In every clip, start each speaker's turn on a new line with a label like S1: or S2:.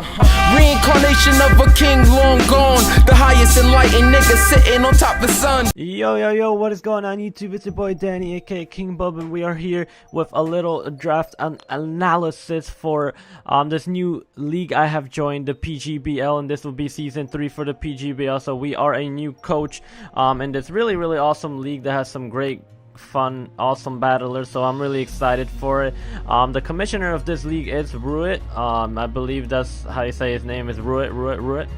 S1: Reincarnation of a king long gone, the highest enlightened nigga sitting on top of the sun.
S2: Yo, what is going on YouTube? It's your boy Danny, aka King Bub, and we are here with a little draft analysis for this new league I have joined, the PGBL, and this will be season 3 for the PGBL. So we are a new coach in this really awesome league that has some great fun awesome battlers, so I'm really excited for it. The commissioner of this league is Ruit. I believe that's how you say his name, is Ruit.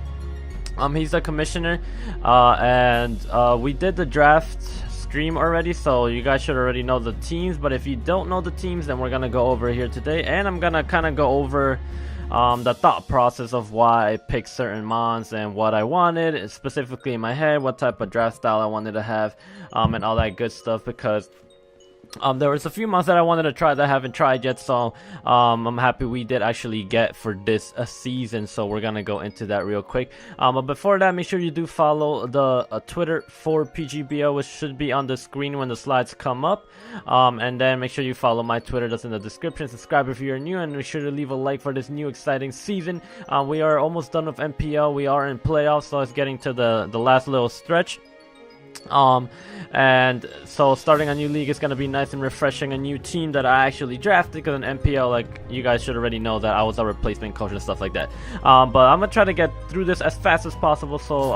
S2: He's the commissioner, and we did the draft stream already, so you guys should already know the teams. But if you don't know the teams, then we're gonna go over here today, and I'm gonna kind of go over the thought process of why I picked certain mons and what I wanted specifically in my head, what type of draft style I wanted to have, and all that good stuff, because there was a few mons that I wanted to try that I haven't tried yet, so I'm happy we did actually get for this season. So we're gonna go into that real quick, but before that, make sure you do follow the Twitter for PGBL, which should be on the screen when the slides come up, and then make sure you follow my Twitter, that's in the description. Subscribe if you're new, and make sure to leave a like for this new exciting season. We are almost done with MPL, we are in playoffs, so it's getting to the last little stretch. And so starting a new league is going to be nice and refreshing. A new team that I actually drafted, because in MPL, like, you guys should already know that I was a replacement coach and stuff like that. But I'm gonna try to get through this as fast as possible, so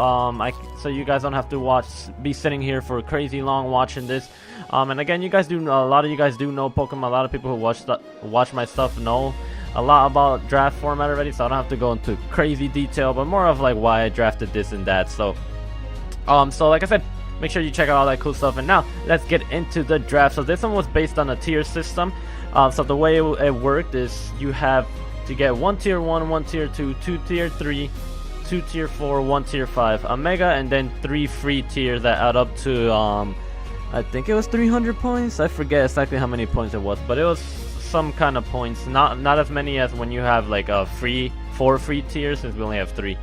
S2: so you guys don't have to be sitting here for crazy long watching this. And again, you guys a lot of you guys do know Pokemon. A lot of people who watch my stuff know a lot about draft format already, so I don't have to go into crazy detail, but more of like why I drafted this and that. So so like I said, make sure you check out all that cool stuff. And now let's get into the draft. So this one was based on a tier system. So the way it worked is you have to get 1 tier 1, 1 tier 2, 2 tier 3, 2 tier 4, 1 tier 5, a mega, and then 3 free tiers that add up to I think it was 300 points. I forget exactly how many points it was, but it was some kind of points. Not as many as when you have like a 4 free tiers, since we only have 3.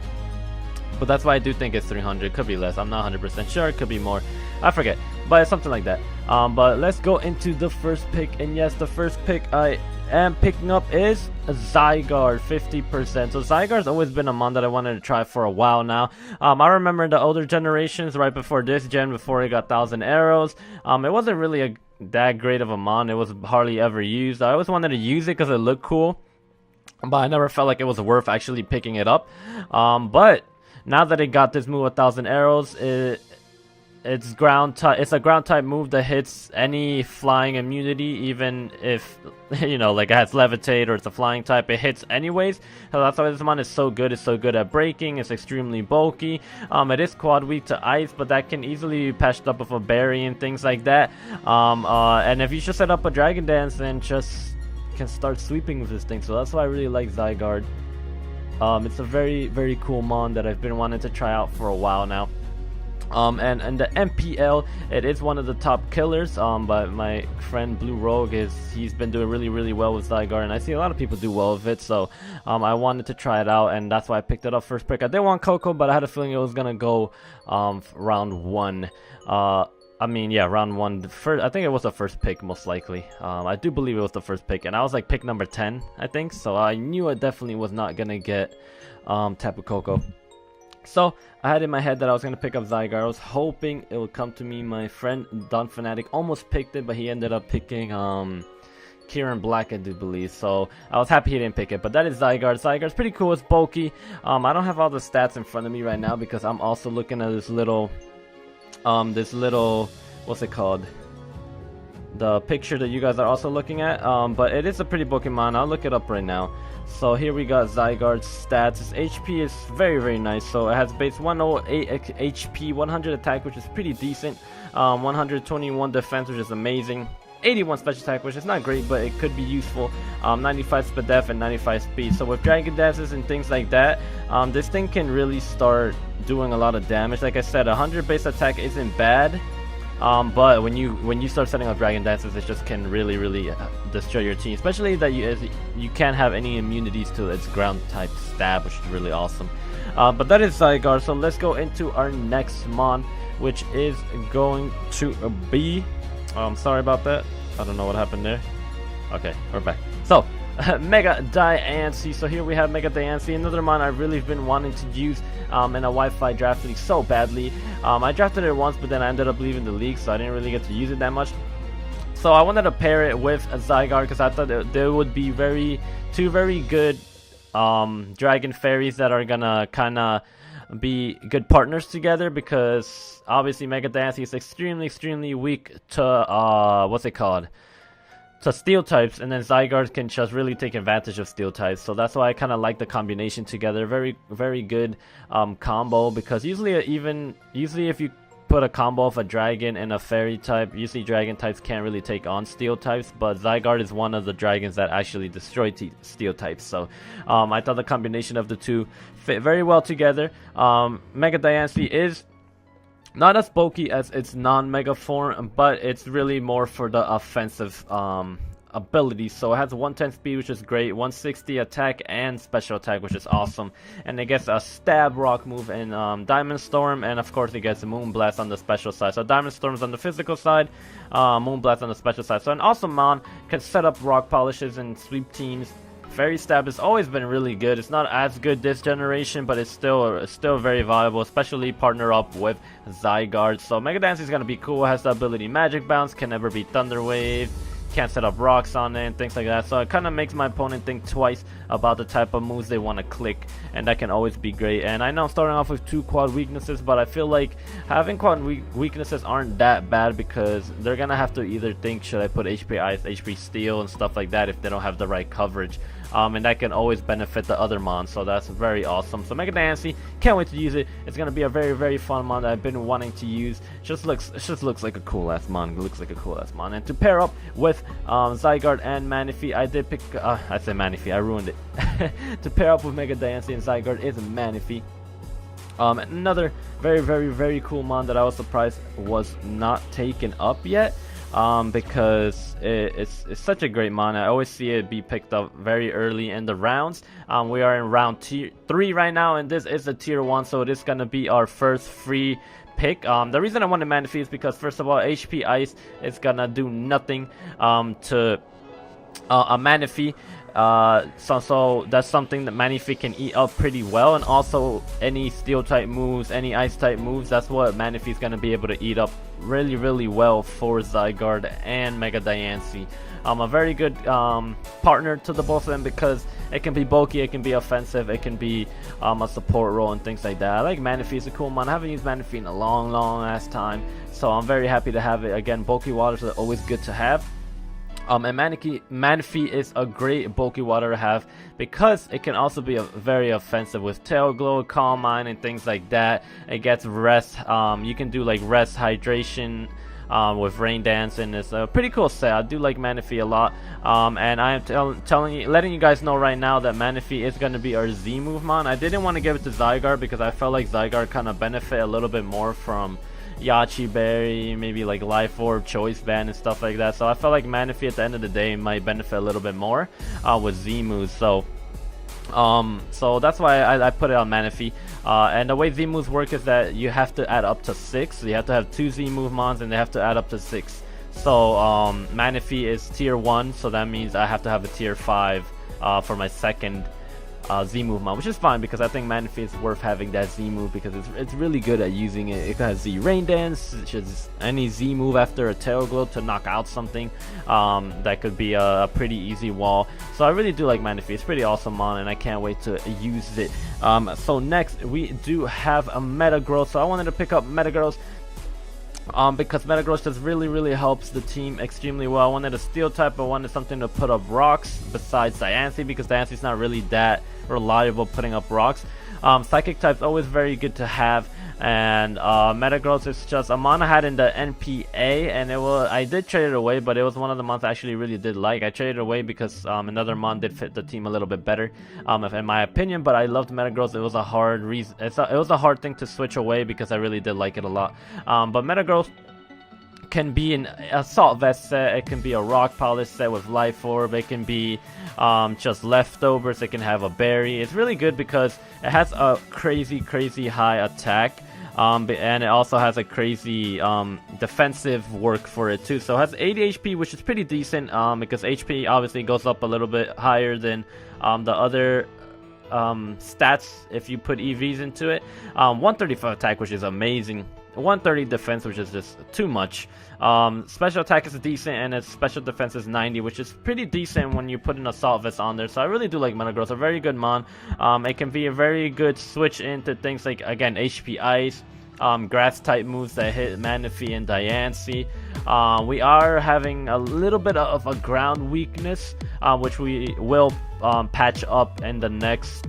S2: But that's why I do think it's 300. Could be less, I'm not 100% sure. It could be more, I forget, but it's something like that. But let's go into the first pick. And yes, the first pick I am picking up is Zygarde, 50%. So Zygarde's always been a mon that I wanted to try for a while now. I remember the older generations, right before this gen, before it got 1,000 arrows, it wasn't really that great of a mon. It was hardly ever used. I always wanted to use it because it looked cool, but I never felt like it was worth actually picking it up. But now that it got this move 1,000 arrows, it's a ground type move that hits any flying immunity, even if, you know, like it has levitate or it's a flying type, it hits anyways. So that's why this mon is so good. It's so good at breaking. It's extremely bulky. It is quad weak to ice, but that can easily be patched up with a berry and things like that. And if you just set up a Dragon Dance, then just can start sweeping with this thing. So that's why I really like Zygarde. It's a very cool mon that I've been wanting to try out for a while now. And the MPL, it is one of the top killers. But my friend Blue Rogue he's been doing really well with Zygarde, and I see a lot of people do well with it. So I wanted to try it out, and that's why I picked it up first pick. I did want Coco, but I had a feeling it was gonna go round 1. I mean, yeah, round 1. I think it was the first pick, most likely. I do believe it was the first pick, and I was like pick number 10, I think. So I knew I definitely was not gonna get Tapu Koko. So I had in my head that I was gonna pick up Zygarde. I was hoping it would come to me. My friend Don Fanatic almost picked it, but he ended up picking Kieran Black, I do believe. So I was happy he didn't pick it. But that is Zygarde. Zygarde's pretty cool. It's bulky. I don't have all the stats in front of me right now because I'm also looking at this little what's it called, the picture that you guys are also looking at. But it is a pretty Pokemon. I'll look it up right now. So here we got Zygarde's stats. Its HP is very nice. So it has base 108 HP, 100 attack, which is pretty decent, 121 defense, which is amazing, 81 special attack, which is not great, but it could be useful, 95 speed def and 95 speed. So with Dragon Dances and things like that, this thing can really start doing a lot of damage. Like I said, 100 base attack isn't bad, but when you start setting up Dragon Dances, it just can really destroy your team, especially that you can't have any immunities to its ground type stab, which is really awesome. But that is Zygarde. So let's go into our next mon, which is going to be sorry about that, I don't know what happened there. Okay, we're back. So Mega Diancie. So here we have Mega Diancie, another mon I've really been wanting to use in a Wi-Fi draft league so badly. I drafted it once, but then I ended up leaving the league, so I didn't really get to use it that much. So I wanted to pair it with a Zygarde because I thought there would be two very good dragon fairies that are gonna kind of be good partners together, because obviously Mega Diancie is extremely weak to what's it called, to steel types, and then Zygarde can just really take advantage of steel types. So that's why I kind of like the combination together. Very good combo, because usually if you put a combo of a dragon and a fairy type, usually dragon types can't really take on steel types, but Zygarde is one of the dragons that actually destroy steel types. So I thought the combination of the two fit very well together. Mega Diancie is not as bulky as its non-mega form, but it's really more for the offensive abilities. So it has 110 speed, which is great, 160 attack and special attack, which is awesome, and it gets a stab rock move in Diamond Storm, and of course it gets a Moonblast on the special side. So Diamond Storm's on the physical side, Moonblast on the special side. So an awesome mon, can set up rock polishes and sweep teams. Fairy Stab has always been really good. It's not as good this generation, but it's still very valuable, especially partner up with Zygarde. So Mega Diancie is gonna be cool. It has the ability Magic Bounce, can never beat Thunder Wave, can't set up rocks on it and things like that. So it kind of makes my opponent think twice about the type of moves they want to click, and that can always be great. And I know I'm starting off with 2 quad weaknesses, but I feel like having quad weaknesses aren't that bad, because they're gonna have to either think, should I put HP Ice, HP Steel and stuff like that if they don't have the right coverage. And that can always benefit the other mon, so that's very awesome. So Mega Diancie, can't wait to use it. It's gonna be a very fun mon that I've been wanting to use. It just looks like a cool ass mon. It looks like a cool ass mon. And to pair up with Zygarde and Manaphy, I did pick. I said Manaphy, I ruined it. To pair up with Mega Diancie and Zygarde is Manaphy. Another very cool mon that I was surprised was not taken up yet. Because it's such a great mon. I always see it be picked up very early in the rounds. We are in round 3 right now, and this is a tier 1, so it is going to be our first free pick. The reason I wanted Manaphy is because, first of all, HP Ice is going to do nothing to a Manaphy. So that's something that Manaphy can eat up pretty well, and also any steel type moves, any ice type moves, that's what Manaphy is going to be able to eat up really well for Zygarde and Mega Diancie. A very good partner to the both of them, because it can be bulky, it can be offensive, it can be a support role and things like that. I like Manaphy, it's a cool mon. I haven't used Manaphy in a long ass time, so I'm very happy to have it. Again, bulky waters are always good to have. And Manaphy is a great bulky water to have, because it can also be very offensive with Tail Glow, Calm Mind, and things like that. It gets rest. You can do like rest, hydration with Rain Dance, and it's a pretty cool set. I do like Manaphy a lot. And I am letting you guys know right now that Manaphy is going to be our Z move mon. I didn't want to give it to Zygarde because I felt like Zygarde kind of benefit a little bit more from Yachi Berry, maybe like Life Orb, Choice Band, and stuff like that. So I felt like Manaphy at the end of the day might benefit a little bit more with Z moves. So that's why I put it on Manaphy. And the way Z moves work is that you have to add up to 6. So you have to have 2 Z move mons, and they have to add up to 6. So Manaphy is tier 1, so that means I have to have a tier 5 for my second Z move mon, which is fine, because I think Manaphy is worth having that Z move, because it's really good at using it. It has Z Rain Dance, just any Z move after a Tail Glow to knock out something. That could be a pretty easy wall. So I really do like Manaphy. It's pretty awesome mon, and I can't wait to use it. So next we do have a Metagross. So I wanted to pick up Metagross because Metagross just really helps the team extremely well. I wanted a steel type, I wanted something to put up rocks besides Diancie, because Diancie's not really that reliable putting up rocks. Psychic type's always very good to have, and Metagross is just a mon I had in the NPA, and I did trade it away, but it was one of the mons I actually really did like. I traded it away because another mon did fit the team a little bit better, in my opinion. But I loved Metagross. It was a hard it was a hard thing to switch away, because I really did like it a lot. But Metagross can be an assault vest set, it can be a rock polish set with Life Orb, it can be just leftovers, it can have a berry. It's really good because it has a crazy high attack. And it also has a crazy defensive work for it too. So it has 80 HP, which is pretty decent, because HP obviously goes up a little bit higher than the other stats if you put EVs into it. 135 attack, which is amazing. 130 defense, which is just too much. Special attack is decent, and its special defense is 90, which is pretty decent when you put an assault vest on there. So I really do like Metagross. A very good mon. It can be a very good switch into things like, again, HP Ice, grass type moves that hit Manaphy and Diancie. We are having a little bit of a ground weakness, which we will patch up in the next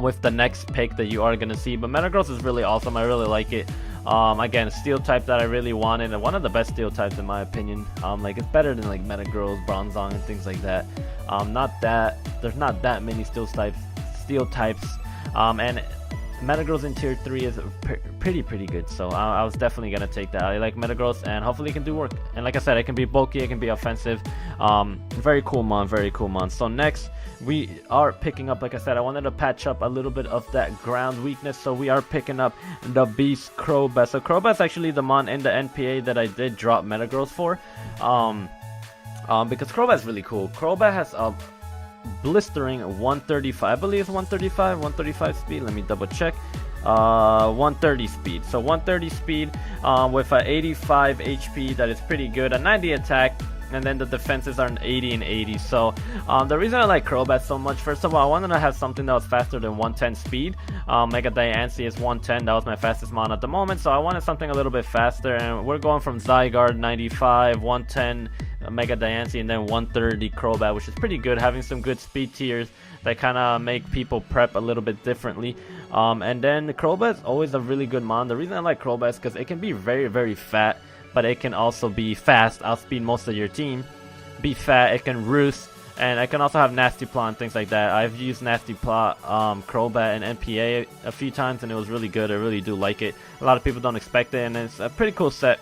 S2: with the next pick that you are going to see. But Metagross is really awesome. I really like it. Again, steel type that I really wanted, and one of the best steel types in my opinion. Like, it's better than like Metagross, Bronzong, and things like that. There's not that many steel types, and Metagross in tier 3 is pretty good. So I was definitely gonna take that. I like Metagross, and hopefully it can do work. And like I said, it can be bulky, it can be offensive. Very cool mon. So next we are picking up, like I said, I wanted to patch up a little bit of that ground weakness, so we are picking up the Beast Crobat. So Crobat's actually the mon in the NPA that I did drop Metagross for, because Crobat's really cool. Crobat has a blistering 135, I believe it's 135 speed. Let me double check. 130 speed. So 130 speed with a 85 HP. That is pretty good. A 90 attack. And then the defenses are an 80 and 80. So the reason I like Crobat so much, first of all, I wanted to have something that was faster than 110 speed. Mega Diancie is 110. That was my fastest mon at the moment. So I wanted something a little bit faster. And we're going from Zygarde 95, 110 Mega Diancie, and then 130 Crobat, which is pretty good. Having some good speed tiers that kind of make people prep a little bit differently. And then Crobat is always a really good mon. The reason I like Crobat is because it can be very fat, but it can also be fast, outspeed most of your team, be fat, it can roost, and it can also have Nasty Plot and things like that. I've used Nasty Plot Crobat and NPA a few times, and it was really good. I really do like it. A lot of people don't expect it, and it's a pretty cool set.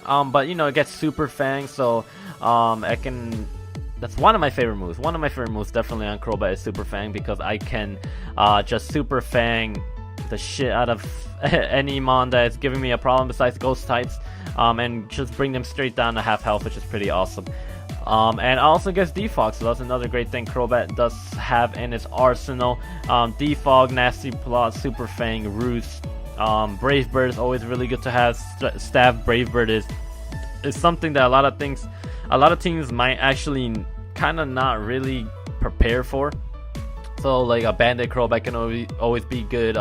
S2: But you know, it gets Super Fang, so that's one of my favorite moves. One of my favorite moves definitely on Crobat is Super Fang, because I can just Super Fang the shit out of any mon that is giving me a problem besides ghost types, and just bring them straight down to half health, which is pretty awesome. And also gets Defog, so that's another great thing Crobat does have in its arsenal. Defog, Nasty Plot, Super Fang, Roost, Brave Bird is always really good to have. Staff Brave Bird is something that a lot of teams might actually kind of not really prepare for. So like a Bandit Crobat can always be good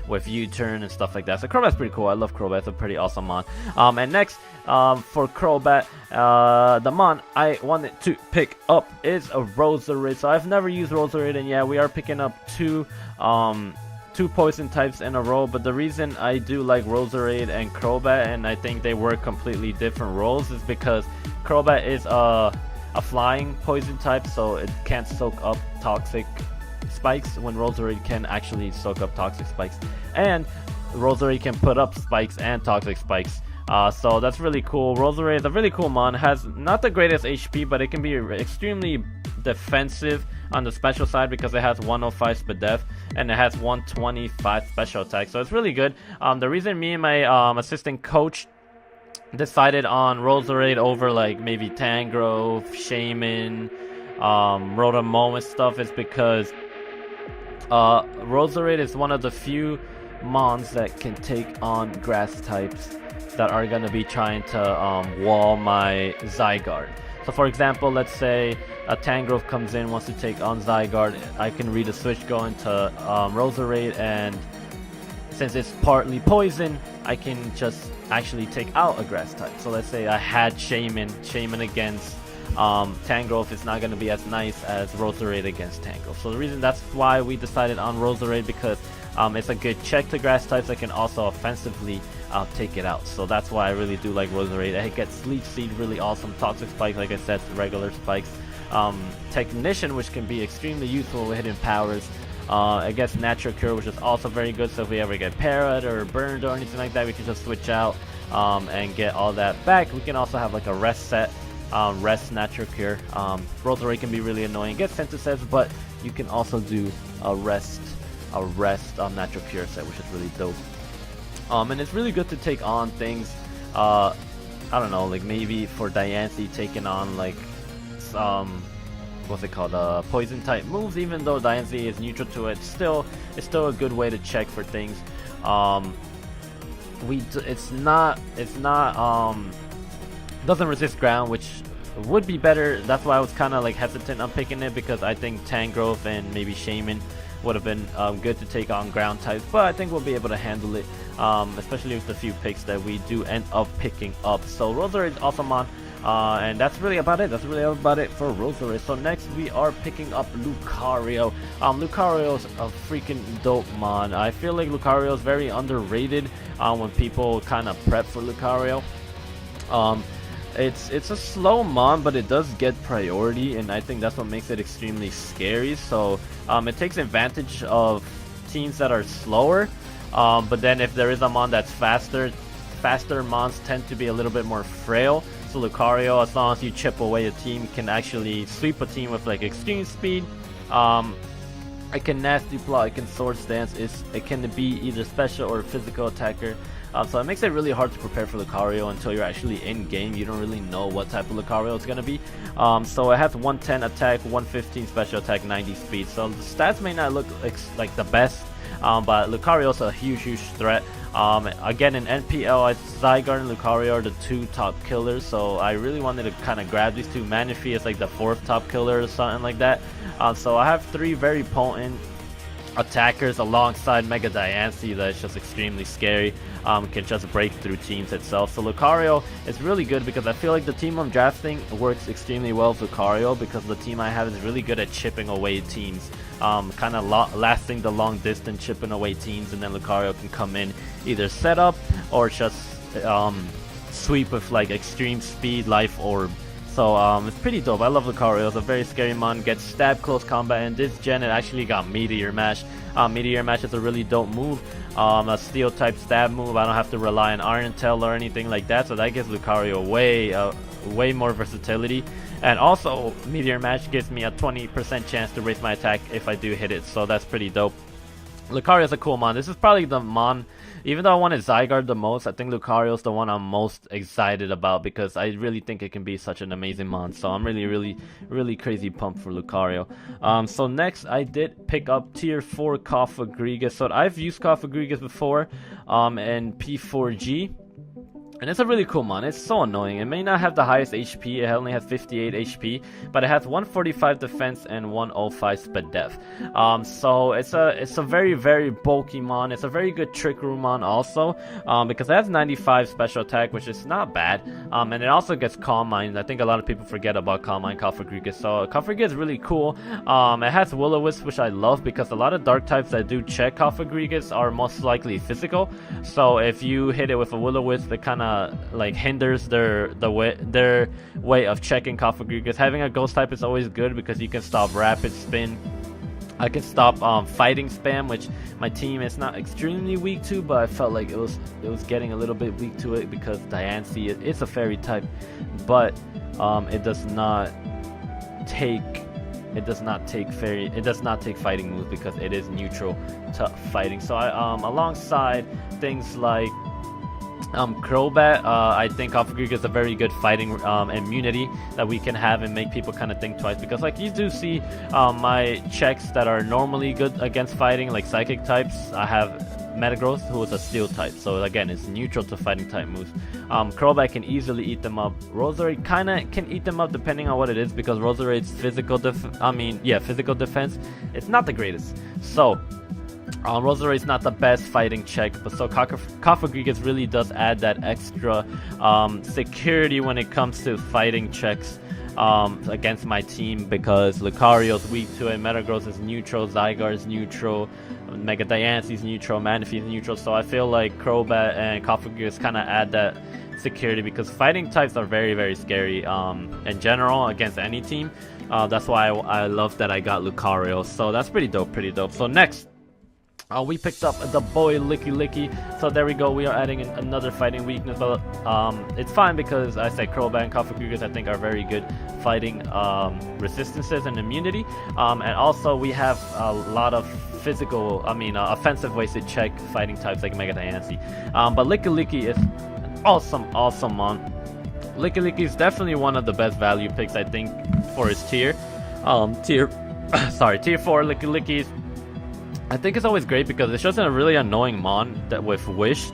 S2: with U-turn and stuff like that. So Crobat's pretty cool. I love Crobat. It's a pretty awesome mon. And next for Crobat, the mon I wanted to pick up is a Roserade. So I've never used Roserade, and yeah, we are picking up two poison types in a row. But the reason I do like Roserade and Crobat, and I think they work completely different roles, is because Crobat is a flying poison type, so it can't soak up toxic spikes, when Roserade can actually soak up toxic spikes, and Roserade can put up spikes and toxic spikes. So that's really cool. Roserade is a really cool mon. Has not the greatest HP, but it can be extremely defensive on the special side, because it has 105 Spadef and it has 125 special attack, so it's really good. The reason me and my assistant coach decided on Roserade over like maybe Tangrowth, Shaman, Rotom and stuff is because Roserade is one of the few mons that can take on grass types that are going to be trying to wall my Zygarde. So for example, let's say a Tangrowth comes in, wants to take on Zygarde, I can read a switch going to Roserade, and since it's partly poison, I can just actually take out a grass type. So let's say I had Shaman against Tangrowth is not going to be as nice as Roserade against Tangrowth. So the reason that's why we decided on Roserade, because it's a good check to grass types that can also offensively take it out. So that's why I really do like Roserade. It gets Leech Seed, really awesome. Toxic Spike, like I said, regular spikes. Technician, which can be extremely useful with hidden powers. It gets Natural Cure, which is also very good. So if we ever get parried or burned or anything like that, we can just switch out and get all that back. We can also have like a rest set. Rest Natural Cure. Roserade can be really annoying. Get Synthesis, but you can also do a rest Natural Cure set, which is really dope. And it's really good to take on things, I don't know, like maybe for Diancie taking on like what's it called, poison type moves. Even though Diancie is neutral to it, it's still a good way to check for things. It's not doesn't resist ground, which would be better. That's why I was kind of like hesitant on picking it, because I think Tangrowth and maybe Shaman would have been good to take on ground types, but I think we'll be able to handle it, especially with the few picks that we do end up picking up. So Roserade is awesome on, and that's really about it. That's really about it for Roserade. So next we are picking up Lucario. Lucario's a freaking dope mon. I feel like Lucario is very underrated when people kind of prep for Lucario. It's a slow mon, but it does get priority, and I think that's what makes it extremely scary. So it takes advantage of teams that are slower, but then if there is a mon that's faster mons tend to be a little bit more frail. So Lucario, as long as you chip away a team, can actually sweep a team with like extreme speed. It can nasty plot, it can sword stance, it can be either special or physical attacker. So it makes it really hard to prepare for Lucario until you're actually in game. You don't really know what type of Lucario it's going to be. So it has 110 attack, 115 special attack, 90 speed. So the stats may not look like the best, but Lucario is a huge threat. Again, in NPL, Zygarde and Lucario are the two top killers, so I really wanted to kind of grab these two. Manaphy is like the fourth top killer or something like that. So I have three very potent attackers alongside Mega Diancie that is just extremely scary, can just break through teams itself. So Lucario is really good because I feel like the team I'm drafting works extremely well with Lucario, because the team I have is really good at chipping away teams, kind of lasting the long distance, chipping away teams, and then Lucario can come in either set up or just sweep with like extreme speed, life orb. So it's pretty dope. I love Lucario. It's a very scary mon. Gets stab close combat, and this gen it actually got Meteor Mash. Meteor Mash is a really dope move. A steel type stab move. I don't have to rely on Iron Tail or anything like that. So that gives Lucario way more versatility. And also Meteor Mash gives me a 20% chance to raise my attack if I do hit it. So that's pretty dope. Lucario is a cool mon. This is probably the mon, even though I wanted Zygarde the most, I think Lucario is the one I'm most excited about, because I really think it can be such an amazing mon. So I'm really crazy pumped for Lucario. So next I did pick up tier 4 Cofagrigus. So I've used Cofagrigus before in P4G. And it's a really cool mon. It's so annoying. It may not have the highest HP. It only has 58 HP, but it has 145 defense and 105 speed def. So it's a very bulky mon. It's a very good trick room mon also, because it has 95 special attack, which is not bad. And it also gets Calm Mind. I think a lot of people forget about Calm Mind Cofagrigus. So Cofagrigus is really cool. It has Will-O-Wisp, which I love, because a lot of dark types that do check Cofagrigus are most likely physical. So if you hit it with a Will-O-Wisp, it kind of like hinders their way of checking Cofagrigus. Having a ghost type is always good because you can stop rapid spin. I can stop fighting spam, which my team is not extremely weak to, but I felt like it was getting a little bit weak to it, because Diancie it's a fairy type, but it does not take fighting moves because it is neutral to fighting. So I alongside things like Crobat, I think Cofagrigus is a very good fighting immunity that we can have and make people kind of think twice, because like you do see my checks that are normally good against fighting, like psychic types. I have Metagross, who is a steel type, so again it's neutral to fighting type moves. Crobat can easily eat them up. Roserade kind of can eat them up depending on what it is, because Roserade's physical defense, it's not the greatest. So Roserade is not the best fighting check, but so Cofagrigus really does add that extra security when it comes to fighting checks against my team, because Lucario's weak to it, Metagross is neutral, Zygarde is neutral, Mega Diancie is neutral, Manaphy is neutral. So I feel like Crobat and Cofagrigus kind of add that security, because fighting types are very scary in general against any team. That's why I love that I got Lucario. So that's pretty dope. So next We picked up the boy Licky Licky, so there we go. We are adding another fighting weakness, but it's fine because I say Crowbat and Coffee I think are very good fighting resistances and immunity, and also we have a lot of offensive ways to check fighting types like Mega Diancie. But Licky Licky is an awesome mon. Licky Licky is definitely one of the best value picks, I think, for his tier. Tier 4 Licky Licky. I think it's always great because it's just a really annoying mon that with Wish.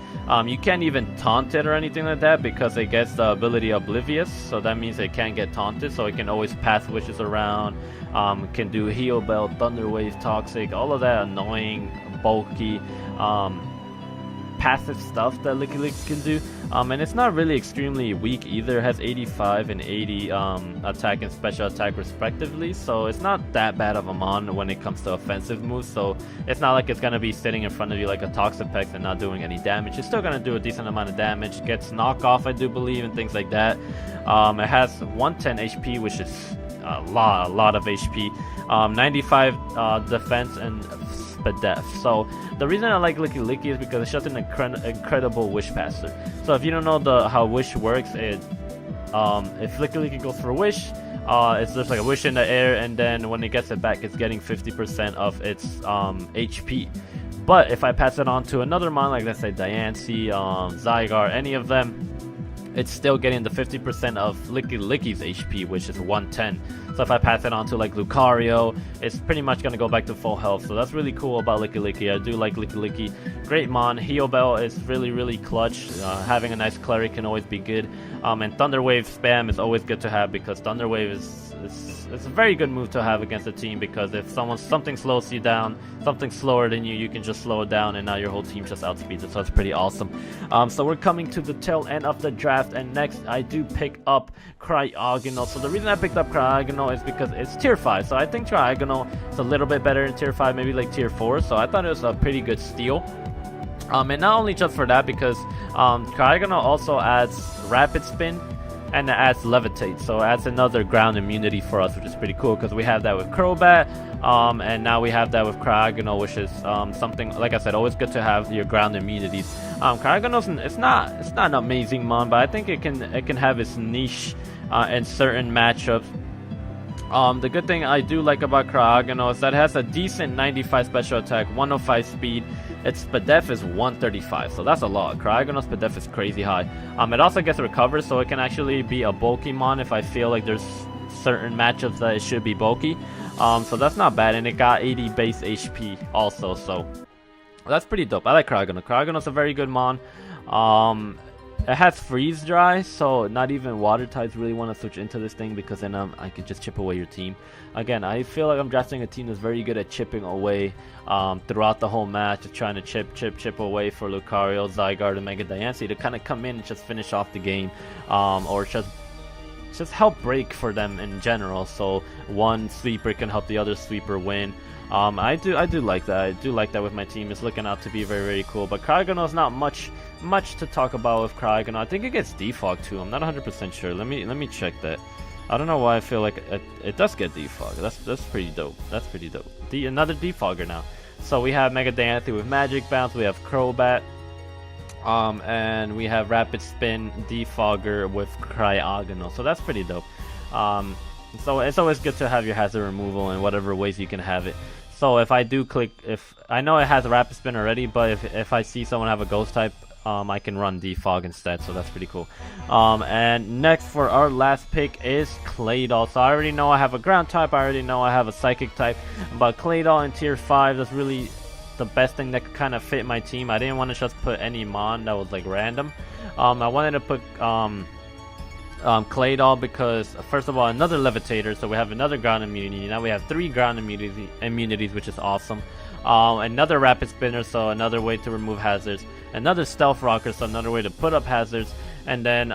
S2: You can't even taunt it or anything like that because it gets the ability Oblivious, so that means it can't get taunted, so it can always pass wishes around, can do Heal Bell, Thunder Wave, Toxic, all of that annoying, bulky, passive stuff that Licky Licky can do. And it's not really extremely weak either. It has 85 and 80 attack and special attack respectively, so it's not that bad of a mon when it comes to offensive moves. So it's not like it's gonna be sitting in front of you like a Toxapex and not doing any damage. It's still gonna do a decent amount of damage, gets knockoff I do believe, and things like that. It has 110 HP, which is a lot of HP, 95 defense and Spadef. So the reason I like Licky Licky is because it's just an incredible Wish passer. So if you don't know how Wish works, if Licky Licky goes for a Wish, it's just like a Wish in the air, and then when it gets it back, it's getting 50% of its HP. But if I pass it on to another mon, like let's say Diancie, Zygarde, any of them, it's still getting the 50% of Licky Licky's HP, which is 110. So if I pass it on to like Lucario, it's pretty much going to go back to full health. So that's really cool about Licky Licky. I do like Licky Licky. Great mon. Heal Bell is really clutch. Having a nice Cleric can always be good. And Thunder Wave spam is always good to have because Thunder Wave is it's a very good move to have against a team, because if something slows you down, something slower than you can just slow it down, and now your whole team just outspeeds it. So it's pretty awesome. So we're coming to the tail end of the draft, and next I do pick up Cryogonal. So the reason I picked up Cryogonal is because it's tier 5. So I think Cryogonal is a little bit better in tier 5, maybe like tier 4. So I thought it was a pretty good steal. And not only just for that, because Cryogonal also adds Rapid Spin, and it adds Levitate, so it adds another ground immunity for us, which is pretty cool because we have that with Crobat, and now we have that with Cryogonal, which is something, like I said, always good to have your ground immunities. Cryogonal, it's not an amazing mon, but I think it can have its niche in certain matchups. The good thing I do like about Cryogonal is that it has a decent 95 special attack, 105 speed. Its Spadef is 135, so that's a lot. Cryogonal's Spadef is crazy high. It also gets recovered, so it can actually be a bulky mon if I feel like there's certain matchups that it should be bulky. So that's not bad, and it got 80 base HP also, so that's pretty dope. I like Cryogonal. Cryogonal's a very good mon. It has freeze dry, so not even water types really want to switch into this thing, because then I could just chip away your team. Again, I feel like I'm drafting a team that's very good at chipping away throughout the whole match, just trying to chip away for Lucario, Zygarde, and Mega Diancie to kind of come in and just finish off the game, or just help break for them in general, so one sweeper can help the other sweeper win. I do like that. I do like that with my team. It's looking out to be very cool. But Cryogonal is not much to talk about with Cryogonal. I think it gets defog too. I'm not 100% sure. Let me check that. I don't know why I feel like it does get defog. That's pretty dope. That's pretty dope. Another defogger now. So we have Mega Diancie with Magic Bounce. We have Crobat. And we have Rapid Spin Defogger with Cryogonal. So that's pretty dope. So it's always good to have your hazard removal in whatever ways you can have it. So if I do click, if I know it has a Rapid Spin already, but if I see someone have a Ghost type, I can run Defog instead, so that's pretty cool. And next for our last pick is Claydol. So I already know I have a Ground type, I already know I have a Psychic type, but Claydol in tier 5, that's really the best thing that could kind of fit my team. I didn't want to just put any mon that was like random. I wanted to put Claydol because, first of all, another Levitator, so we have another ground immunity. Now we have 3 ground immunities, which is awesome. Another Rapid Spinner, so another way to remove hazards. Another Stealth Rocker, so another way to put up hazards. And then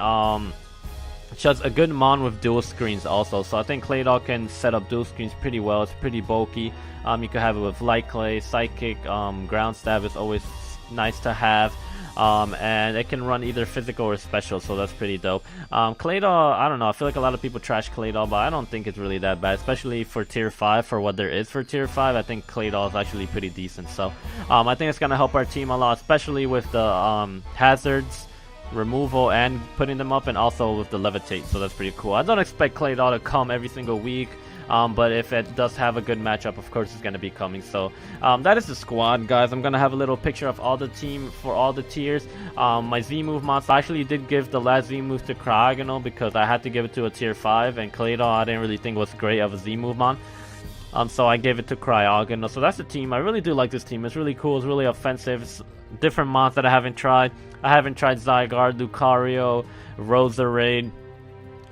S2: just a good mon with dual screens also. So I think Claydol can set up dual screens pretty well. It's pretty bulky. You can have it with Light Clay, Psychic, Ground Stab is always nice to have. and it can run either physical or special, so that's pretty dope. Claydol, I don't know, I feel like a lot of people trash Claydol, but I don't think it's really that bad, especially for tier 5, for what there is for tier 5. I think Claydol is actually pretty decent, so I think it's gonna help our team a lot, especially with the hazards removal and putting them up, and also with the levitate, so that's pretty cool. I don't expect Claydol to come every single week, but if it does have a good matchup, of course it's going to be coming. So that is the squad, guys. I'm going to have a little picture of all the team for all the tiers. My Z move monster, I actually did give the last Z move to Cryogonal because I had to give it to a tier 5, and Claydol I didn't really think was great of a Z move mon. So I gave it to Cryogonal. So that's the team. I really do like this team. It's really cool. It's really offensive. It's different mons that I haven't tried. I haven't tried Zygarde, Lucario, Roserade,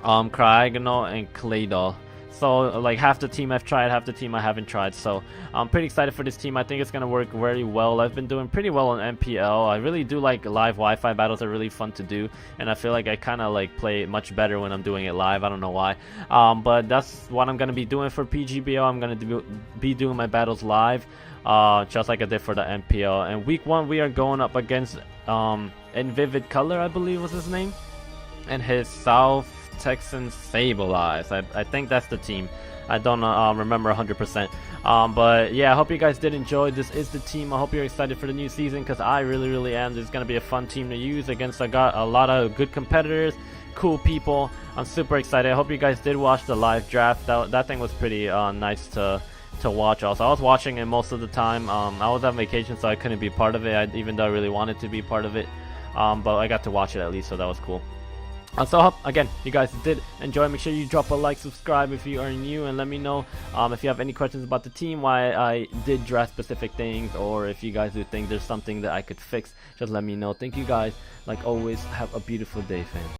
S2: Cryogonal, and Claydol. So like half the team I've tried, half the team I haven't tried. So I'm pretty excited for this team. I think it's gonna work very well. I've been doing pretty well on MPL. I really do like live Wi-Fi battles. Are really fun to do, and I feel like I kind of like play much better when I'm doing it live. I don't know why, but that's what I'm gonna be doing for PGBL. I'm gonna be doing my battles live, just like I did for the MPL. And week 1 we are going up against In Vivid Color, I believe was his name, and his South Texan Sableye. I think that's the team. I don't remember 100%. But yeah, I hope you guys did enjoy. This is the team. I hope you're excited for the new season, because I really am. This is going to be a fun team to use against a lot of good competitors, cool people. I'm super excited. I hope you guys did watch the live draft. That thing was pretty nice to watch. Also, I was watching it most of the time. I was on vacation, so I couldn't be part of it, even though I really wanted to be part of it. But I got to watch it at least, so that was cool. So I hope, again, you guys did enjoy. Make sure you drop a like, subscribe if you are new, and let me know if you have any questions about the team, why I did draft specific things, or if you guys do think there's something that I could fix. Just let me know. Thank you guys. Like always, have a beautiful day, fam.